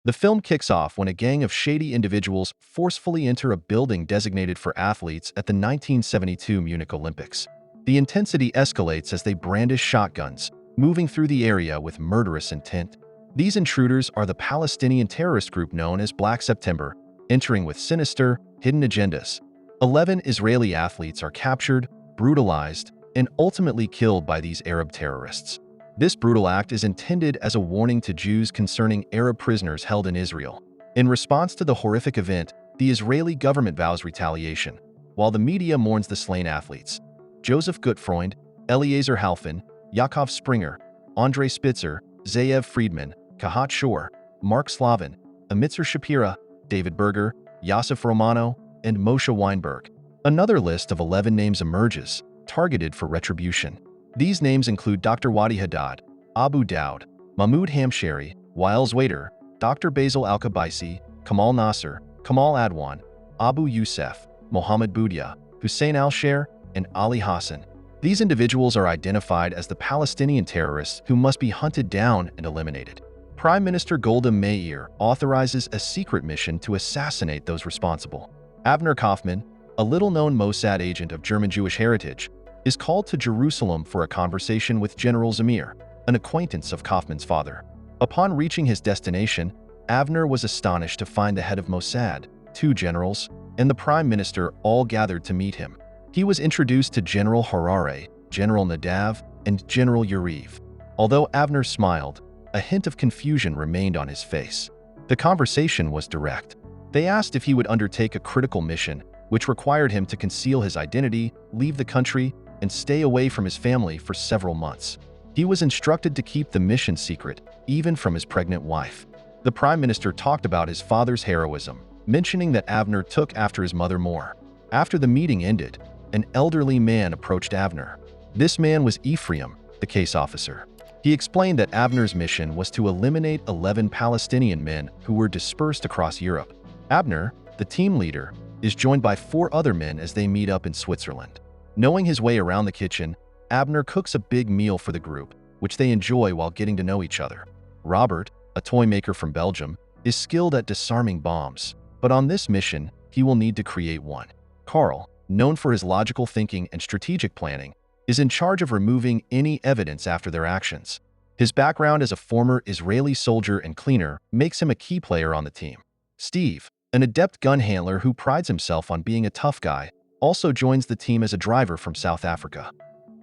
The film kicks off when a gang of shady individuals forcefully enter a building designated for athletes at the 1972 Munich Olympics. The intensity escalates as they brandish shotguns, moving through the area with murderous intent. These intruders are the Palestinian terrorist group known as Black September, entering with sinister, hidden agendas. 11 Israeli athletes are captured, brutalized, and ultimately killed by these Arab terrorists. This brutal act is intended as a warning to Jews concerning Arab prisoners held in Israel. In response to the horrific event, the Israeli government vows retaliation, while the media mourns the slain athletes. Joseph Gutfreund, Eliezer Halfin, Yakov Springer, Andrei Spitzer, Zeev Friedman, Kahat Shor, Mark Slavin, Amitzer Shapira, David Berger, Yosef Romano, and Moshe Weinberg. Another list of 11 names emerges, targeted for retribution. These names include Dr. Wadi Haddad, Abu Daud, Mahmoud Hamshari, Wiles Wader, Dr. Basil Al-Kabaisi, Kamal Nasser, Kamal Adwan, Abu Youssef, Mohammed Boudia, Hussein al-Sher, and Ali Hassan. These individuals are identified as the Palestinian terrorists who must be hunted down and eliminated. Prime Minister Golda Meir authorizes a secret mission to assassinate those responsible. Avner Kaufman, a little-known Mossad agent of German Jewish heritage, is called to Jerusalem for a conversation with General Zamir, an acquaintance of Kaufman's father. Upon reaching his destination, Avner was astonished to find the head of Mossad, 2 generals, and the prime minister all gathered to meet him. He was introduced to General Harare, General Nadav, and General Yariv. Although Avner smiled, a hint of confusion remained on his face. The conversation was direct. They asked if he would undertake a critical mission, which required him to conceal his identity, leave the country, and stay away from his family for several months. He was instructed to keep the mission secret, even from his pregnant wife. The prime minister talked about his father's heroism, mentioning that Avner took after his mother more. After the meeting ended, an elderly man approached Avner. This man was Ephraim, the case officer. He explained that Avner's mission was to eliminate 11 Palestinian men who were dispersed across Europe. Avner, the team leader, is joined by 4 other men as they meet up in Switzerland. Knowing his way around the kitchen, Avner cooks a big meal for the group, which they enjoy while getting to know each other. Robert, a toy maker from Belgium, is skilled at disarming bombs, but on this mission, he will need to create one. Carl, known for his logical thinking and strategic planning, is in charge of removing any evidence after their actions. His background as a former Israeli soldier and cleaner makes him a key player on the team. Steve, an adept gun handler who prides himself on being a tough guy, also joins the team as a driver from South Africa.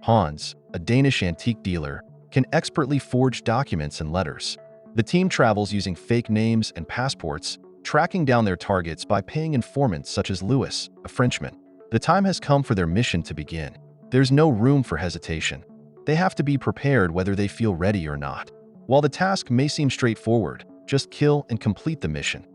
Hans, a Danish antique dealer, can expertly forge documents and letters. The team travels using fake names and passports, tracking down their targets by paying informants such as Louis, a Frenchman. The time has come for their mission to begin. There's no room for hesitation. They have to be prepared whether they feel ready or not. While the task may seem straightforward, just kill and complete the mission.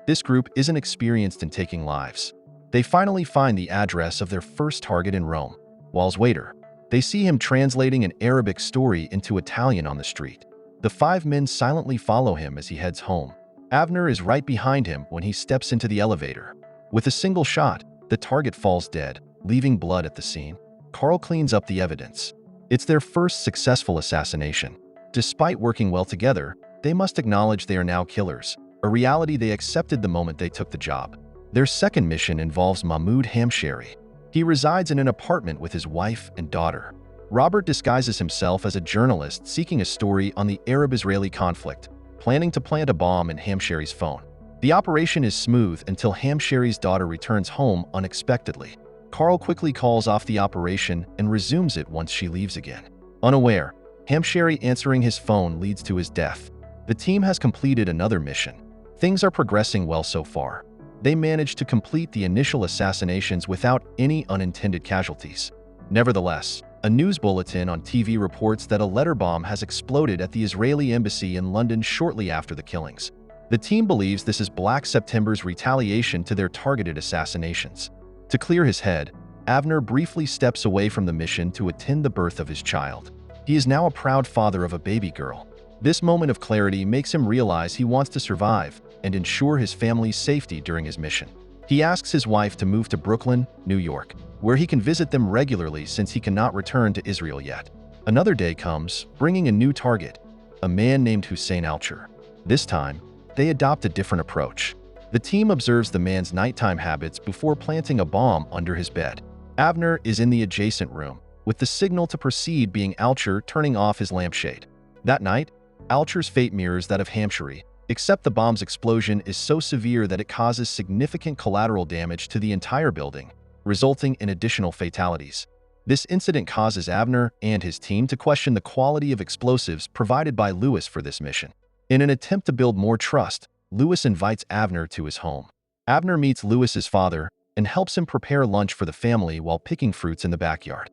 This group isn't experienced in taking lives. They finally find the address of their first target in Rome, Wiles Wader. They see him translating an Arabic story into Italian on the street. The 5 men silently follow him as he heads home. Avner is right behind him when he steps into the elevator. With a single shot, the target falls dead, leaving blood at the scene. Carl cleans up the evidence. It's their first successful assassination. Despite working well together, they must acknowledge they are now killers, a reality they accepted the moment they took the job. Their second mission involves Mahmoud Hamshari. He resides in an apartment with his wife and daughter. Robert disguises himself as a journalist seeking a story on the Arab-Israeli conflict, planning to plant a bomb in Hamshari's phone. The operation is smooth until Hamshari's daughter returns home unexpectedly. Carl quickly calls off the operation and resumes it once she leaves again. Unaware, Hamshari answering his phone leads to his death. The team has completed another mission. Things are progressing well so far. They managed to complete the initial assassinations without any unintended casualties. Nevertheless, a news bulletin on TV reports that a letter bomb has exploded at the Israeli embassy in London shortly after the killings. The team believes this is Black September's retaliation to their targeted assassinations. To clear his head, Avner briefly steps away from the mission to attend the birth of his child. He is now a proud father of a baby girl. This moment of clarity makes him realize he wants to survive and ensure his family's safety during his mission. He asks his wife to move to Brooklyn, New York, where he can visit them regularly since he cannot return to Israel yet. Another day comes, bringing a new target, a man named Hussein al-Sher. This time, they adopt a different approach. The team observes the man's nighttime habits before planting a bomb under his bed. Abner is in the adjacent room, with the signal to proceed being Alcher turning off his lampshade. That night, Alcher's fate mirrors that of Hampshire, except the bomb's explosion is so severe that it causes significant collateral damage to the entire building, resulting in additional fatalities. This incident causes Abner and his team to question the quality of explosives provided by Lewis for this mission. In an attempt to build more trust, Lewis invites Abner to his home. Abner meets Lewis's father and helps him prepare lunch for the family while picking fruits in the backyard.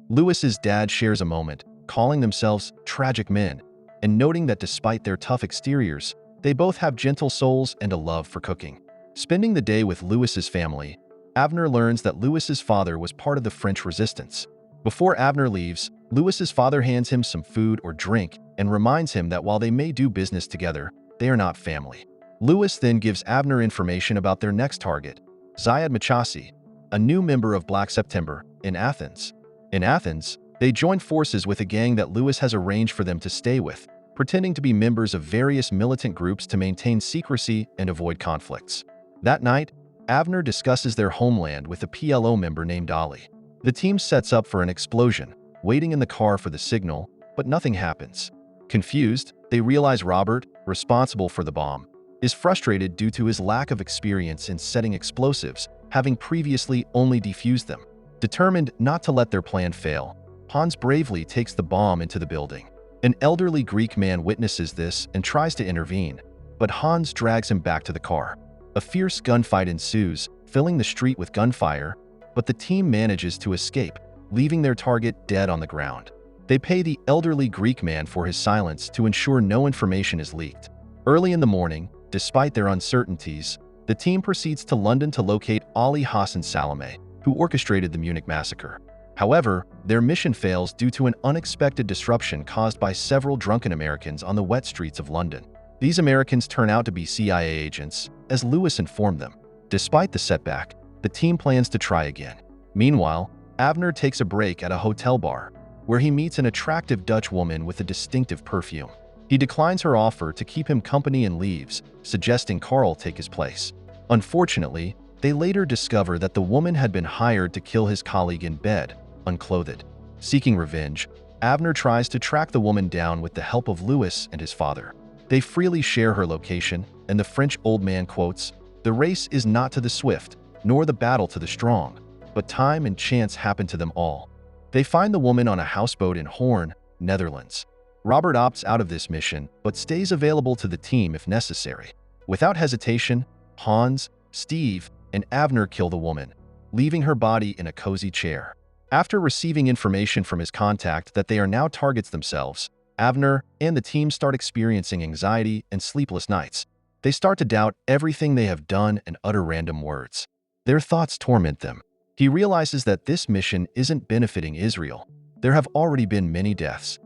Lewis's dad shares a moment, calling themselves tragic men, and noting that despite their tough exteriors, they both have gentle souls and a love for cooking. Spending the day with Lewis's family, Abner learns that Lewis's father was part of the French resistance. Before Abner leaves, Lewis's father hands him some food or drink and reminds him that while they may do business together, they are not family. Lewis then gives Abner information about their next target, Ziad Machasi, a new member of Black September, in Athens. In Athens, they join forces with a gang that Lewis has arranged for them to stay with, pretending to be members of various militant groups to maintain secrecy and avoid conflicts. That night, Abner discusses their homeland with a PLO member named Ali. The team sets up for an explosion, waiting in the car for the signal, but nothing happens. Confused, they realize Robert, responsible for the bomb, is frustrated due to his lack of experience in setting explosives, having previously only defused them. Determined not to let their plan fail, Hans bravely takes the bomb into the building. An elderly Greek man witnesses this and tries to intervene, but Hans drags him back to the car. A fierce gunfight ensues, filling the street with gunfire, but the team manages to escape, leaving their target dead on the ground. They pay the elderly Greek man for his silence to ensure no information is leaked. Early in the morning, despite their uncertainties, the team proceeds to London to locate Ali Hassan Salameh, who orchestrated the Munich massacre. However, their mission fails due to an unexpected disruption caused by several drunken Americans on the wet streets of London. These Americans turn out to be CIA agents, as Lewis informed them. Despite the setback, the team plans to try again. Meanwhile, Abner takes a break at a hotel bar, where he meets an attractive Dutch woman with a distinctive perfume. He declines her offer to keep him company and leaves, suggesting Carl take his place. Unfortunately, they later discover that the woman had been hired to kill his colleague in bed, unclothed. Seeking revenge, Abner tries to track the woman down with the help of Lewis and his father. They freely share her location, and the French old man quotes, "The race is not to the swift, nor the battle to the strong, but time and chance happen to them all." They find the woman on a houseboat in Hoorn, Netherlands. Robert opts out of this mission, but stays available to the team if necessary. Without hesitation, Hans, Steve, and Abner kill the woman, leaving her body in a cozy chair. After receiving information from his contact that they are now targets themselves, Abner and the team start experiencing anxiety and sleepless nights. They start to doubt everything they have done and utter random words. Their thoughts torment them. He realizes that this mission isn't benefiting Israel. There have already been many deaths.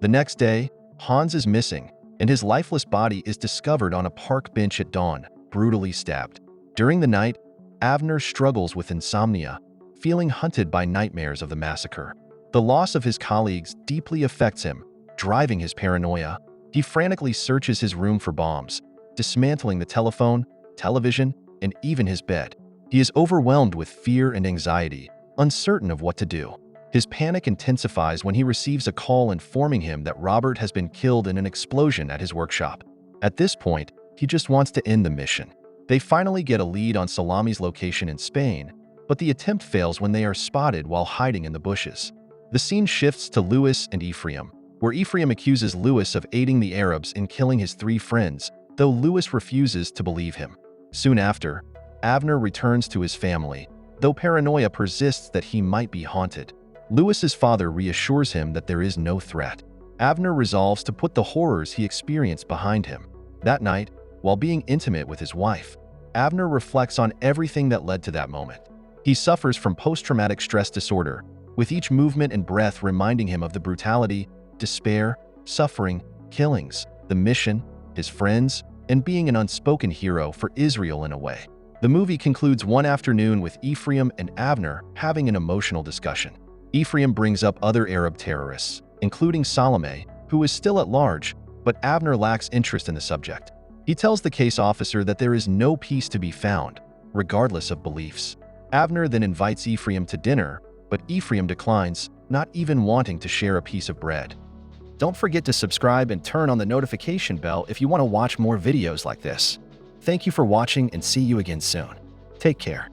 The next day, Hans is missing, and his lifeless body is discovered on a park bench at dawn, brutally stabbed. During the night, Abner struggles with insomnia, feeling hunted by nightmares of the massacre. The loss of his colleagues deeply affects him, driving his paranoia. He frantically searches his room for bombs, dismantling the telephone, television, and even his bed. He is overwhelmed with fear and anxiety, uncertain of what to do. His panic intensifies when he receives a call informing him that Robert has been killed in an explosion at his workshop. At this point, he just wants to end the mission. They finally get a lead on Salami's location in Spain, but the attempt fails when they are spotted while hiding in the bushes. The scene shifts to Lewis and Ephraim, where Ephraim accuses Lewis of aiding the Arabs in killing his 3 friends, though Lewis refuses to believe him. Soon after, Abner returns to his family, though paranoia persists that he might be haunted. Lewis's father reassures him that there is no threat. Abner resolves to put the horrors he experienced behind him. That night, while being intimate with his wife, Abner reflects on everything that led to that moment. He suffers from post-traumatic stress disorder, with each movement and breath reminding him of the brutality, despair, suffering, killings, the mission, his friends, and being an unspoken hero for Israel in a way. The movie concludes one afternoon with Ephraim and Abner having an emotional discussion. Ephraim brings up other Arab terrorists, including Salameh, who is still at large, but Abner lacks interest in the subject. He tells the case officer that there is no peace to be found, regardless of beliefs. Avner then invites Ephraim to dinner, but Ephraim declines, not even wanting to share a piece of bread. Don't forget to subscribe and turn on the notification bell if you want to watch more videos like this. Thank you for watching and see you again soon. Take care.